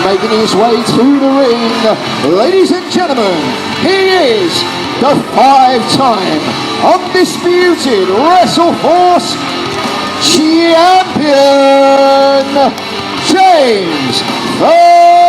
making his way to the ring, ladies and gentlemen, he is the 5-time undisputed WrestleForce champion, James Pharrell.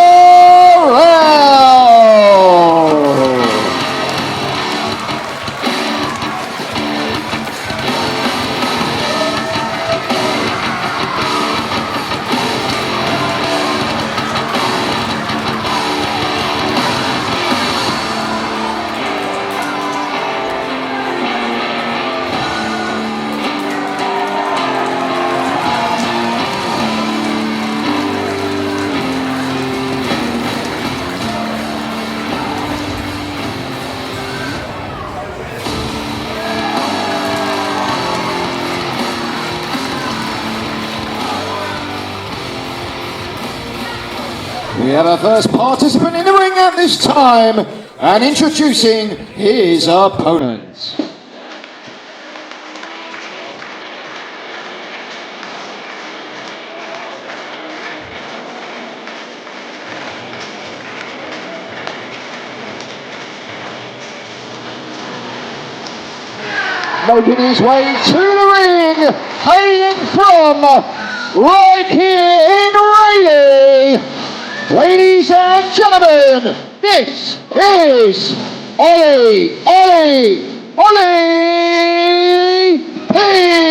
We have our first participant in the ring at this time, and introducing his opponents. Making his way to the ring, hailing from right here in Rayleigh. Ladies and gentlemen, this is Ollie Peace.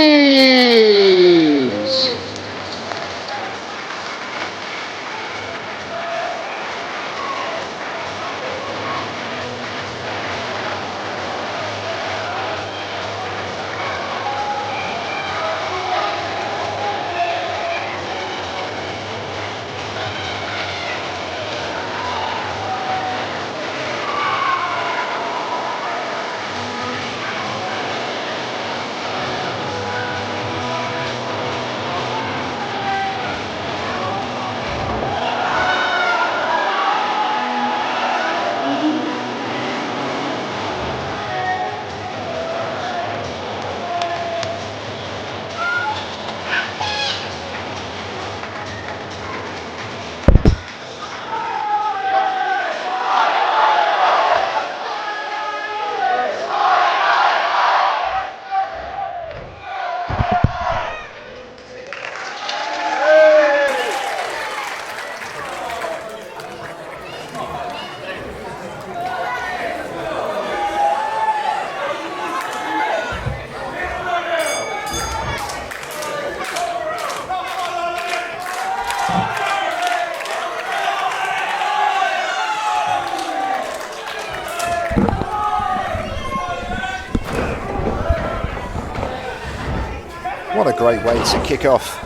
What a great way to kick off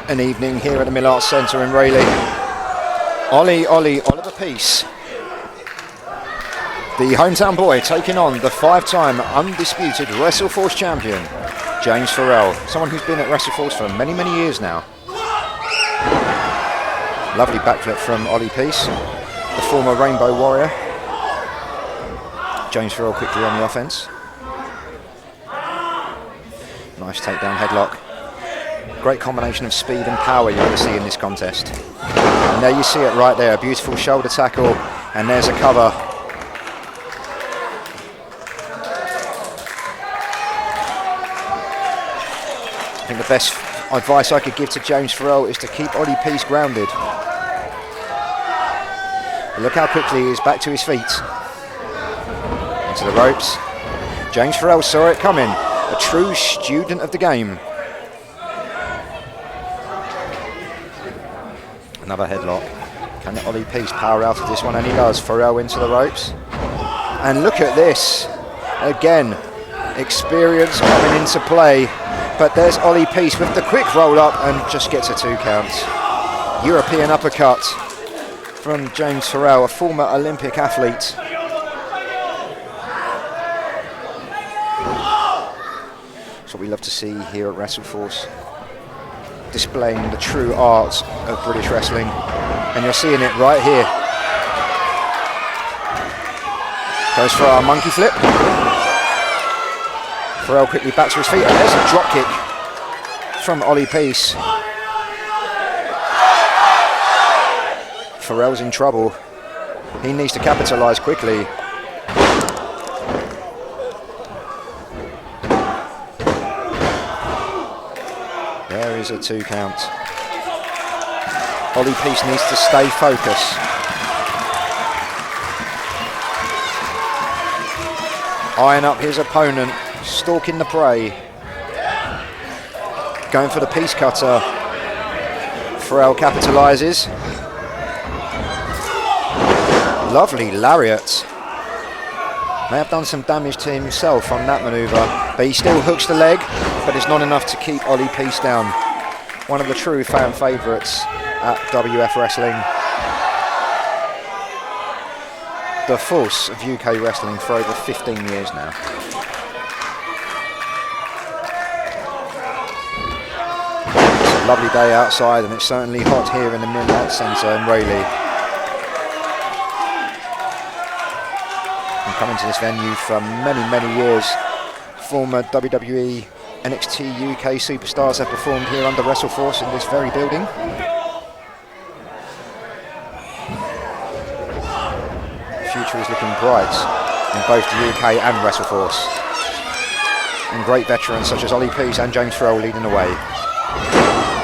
an evening here at the Mill Arts Centre in Rayleigh. Oliver Peace, the hometown boy, taking on the 5-time undisputed WrestleForce champion, James Pharrell, someone who's been at WrestleForce for many years now. Lovely backflip from Ollie Peace, the former Rainbow Warrior. James Pharrell quickly on the offense. Nice takedown headlock. Great combination of speed and power you're going to see in this contest. And there you see it right there, a beautiful shoulder tackle, and there's a cover. I think the best advice I could give to James Pharrell is to keep Ollie Peace grounded. But look how quickly he is back to his feet. Into the ropes. James Pharrell saw it coming. A true student of the game. Another headlock. Can Ollie Peace power out of this one? And he does. Pharrell into the ropes. And look at this. Again, experience coming into play. But there's Ollie Peace with the quick roll up and just gets a 2 count. European uppercut from James Pharrell, a former Olympic athlete. What we love to see here at WrestleForce, displaying the true art of British wrestling, and you're seeing it right here. Goes for our monkey flip. Pharrell quickly back to his feet, and there's a drop kick from Ollie Peace. Pharrell's in trouble. He needs to capitalise quickly. There is a 2 count. Ollie Peace needs to stay focused. Eyeing up his opponent, stalking the prey. Going for the piece cutter. Pharrell capitalises. Lovely lariat. May have done some damage to himself on that manoeuvre, but he still hooks the leg, but it's not enough to keep Ollie Peace down. One of the true fan favourites at WF Wrestling. The force of UK wrestling for over 15 years now. It's a lovely day outside, and it's certainly hot here in the Mill Arts Centre in Rayleigh. I'm coming to this venue for many, many years. Former WWE NXT UK superstars have performed here under WrestleForce in this very building. Future is looking bright in both the UK and WrestleForce. And great veterans such as Ollie Peace and James Pharrell leading the way.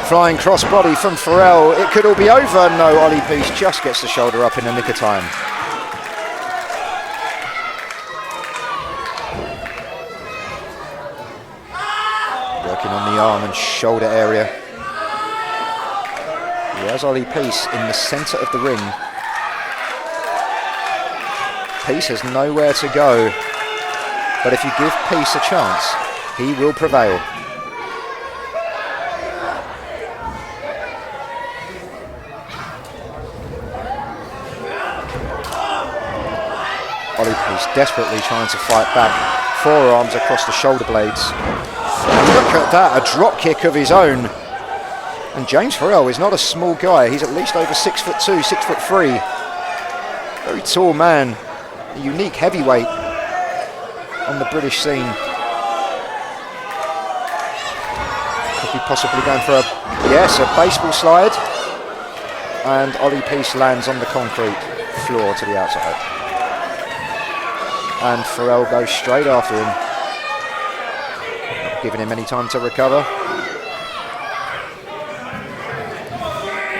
Flying crossbody from Pharrell. It could all be over. No, Ollie Peace just gets the shoulder up in the nick of time. Working on the arm and shoulder area. Here's Ollie Peace in the centre of the ring. Peace has nowhere to go, but if you give Peace a chance, he will prevail. Ollie Peace desperately trying to fight back, forearms across the shoulder blades. And look at that, a drop kick of his own. And James Pharrell is not a small guy, he's at least over 6'2", 6'3". Very tall man. A unique heavyweight on the British scene. Could be possibly going for a baseball slide. And Ollie Peace lands on the concrete floor to the outside. And Pharrell goes straight after him, not giving him any time to recover.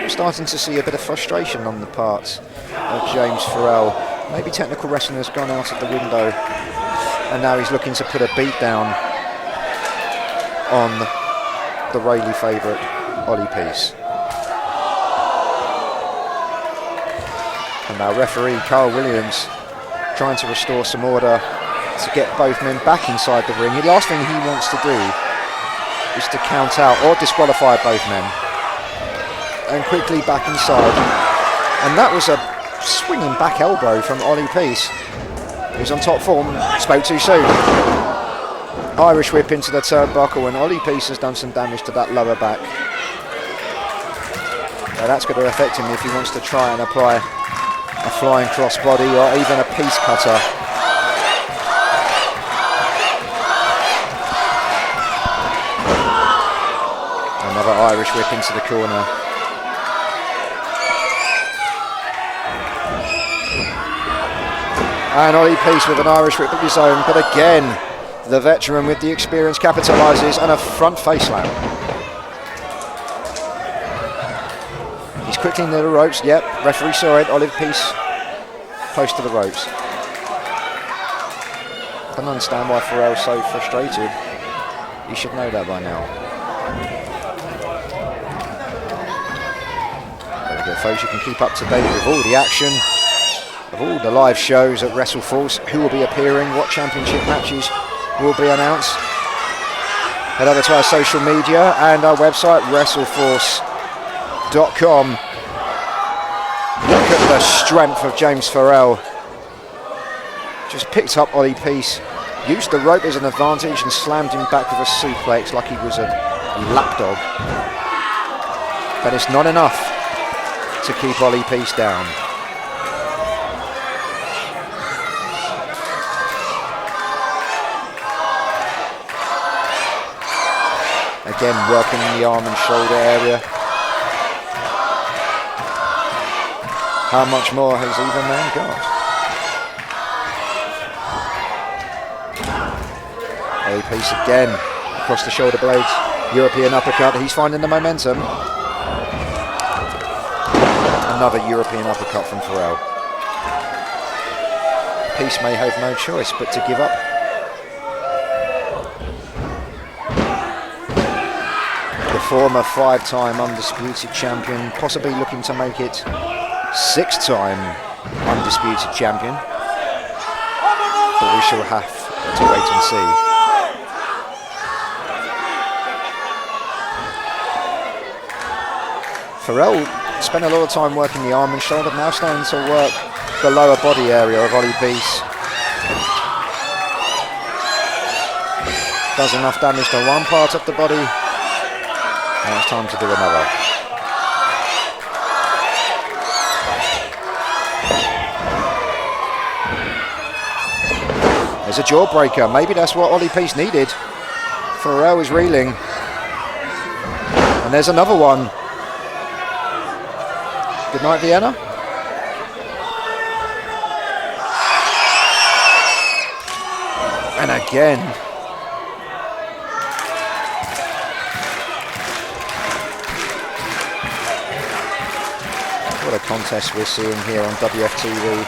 We're starting to see a bit of frustration on the part of James Pharrell. Maybe technical wrestling has gone out of the window, and now he's looking to put a beat down on the Rayleigh favourite, Ollie Peace. And now referee Carl Williams trying to restore some order to get both men back inside the ring. The last thing he wants to do is to count out or disqualify both men. And quickly back inside. And that was a swinging back elbow from Ollie Peace. He's on top form, spoke too soon. Irish whip into the turnbuckle, and Ollie Peace has done some damage to that lower back. Now that's going to affect him if he wants to try and apply a flying crossbody or even a piece cutter. Another Irish whip into the corner. And Ollie Peace with an Irish whip of his own, but again, the veteran with the experience capitalises, and a front face slam. He's quickly near the ropes, yep, referee saw it, Ollie Peace close to the ropes. I don't understand why Pharrell's so frustrated. He should know that by now. There we go, folks, you can keep up to date with all the action of all the live shows at WrestleForce, who will be appearing, what championship matches will be announced. Head over to our social media and our website, WrestleForce.com. Look at the strength of James Pharrell. Just picked up Ollie Peace, used the rope as an advantage and slammed him back with a suplex like he was a lapdog. But it's not enough to keep Ollie Peace down. Again, working in the arm and shoulder area. How much more has either man got? A piece again across the shoulder blades. European uppercut. He's finding the momentum. Another European uppercut from Pharrell. Peace may have no choice but to give up. The former 5-time undisputed champion, possibly looking to make it 6-time undisputed champion. But we shall have to wait and see. Pharrell spent a lot of time working the arm and shoulder, now starting to work the lower body area of Ollie Peace. Does enough damage to one part of the body. Now it's time to do another. There's a jawbreaker. Maybe that's what Ollie Peace needed. Pharrell is reeling. And there's another one. Good night, Vienna. And again. What a contest we're seeing here on WFTV.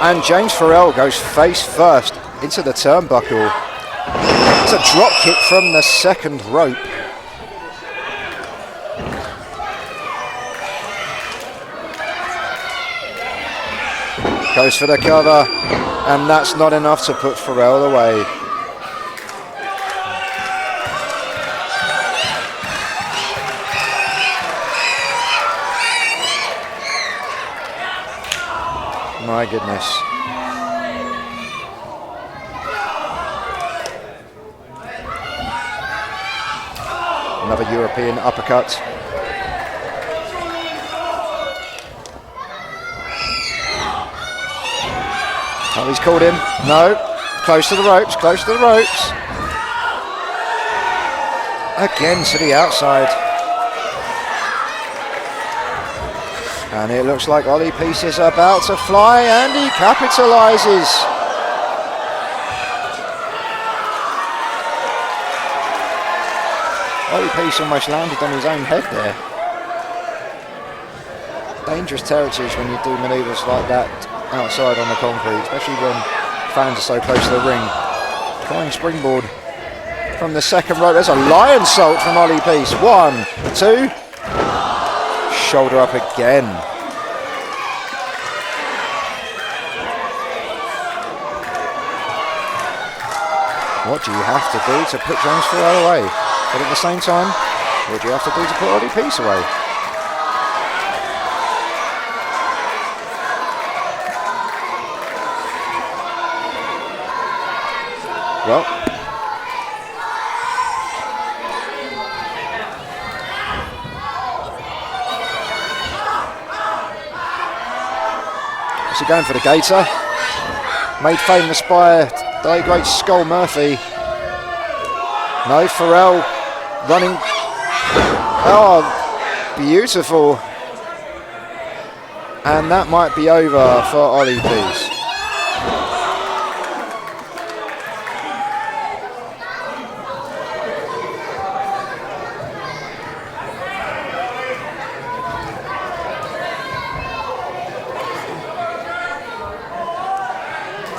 And James Pharrell goes face first into the turnbuckle. It's a drop kick from the second rope. Goes for the cover, and that's not enough to put Pharrell away. My goodness. Another European uppercut. Oh, he's called him. No. Close to the ropes, close to the ropes. Again to the outside. And it looks like Ollie Peace is about to fly, and he capitalizes. Ollie Peace almost landed on his own head there. Dangerous territories when you do manoeuvres like that outside on the concrete, especially when fans are so close to the ring. Flying springboard from the second rope. There's a lion salt from Ollie Peace. 1, 2. Shoulder up again. What do you have to do to put James Pharrell away? But at the same time, what do you have to do to put Ollie Peace away? Well, so going for the gator, made famous by the late great Skull Murphy. No, Pharrell running. Oh, beautiful. And that might be over for Ollie Peace.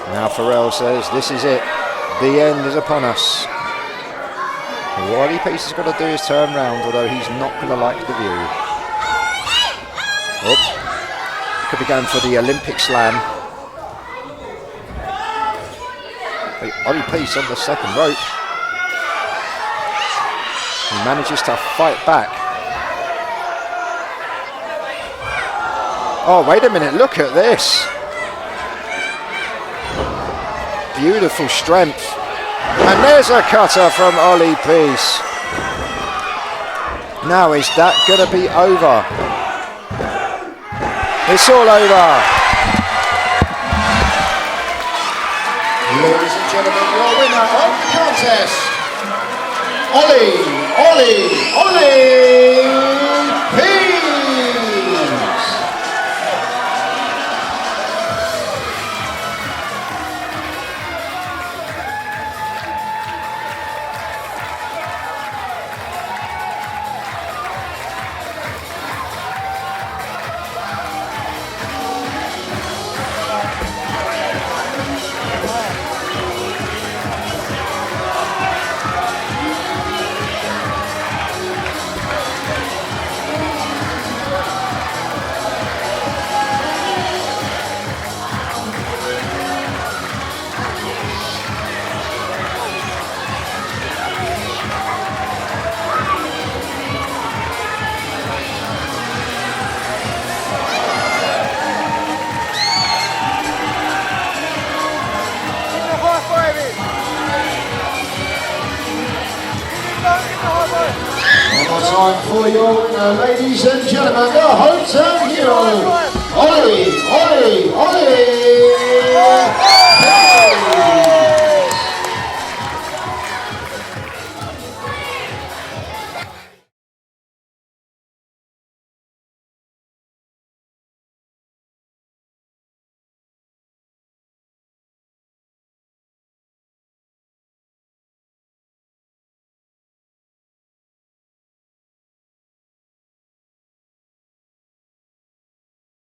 Now Pharrell says, this is it. The end is upon us. What Ollie Peace has got to do is turn round, although he's not going to like the view. Oh, could be going for the Olympic slam. Ollie Peace on the second rope. He manages to fight back. Oh, wait a minute, look at this. Beautiful strength. And there's a cutter from Ollie Peace. Now is that going to be over? It's all over. Ladies and gentlemen, your winner of the contest contest, Ollie Pease. One more time for your winner, ladies and gentlemen, the hometown hero, Ollie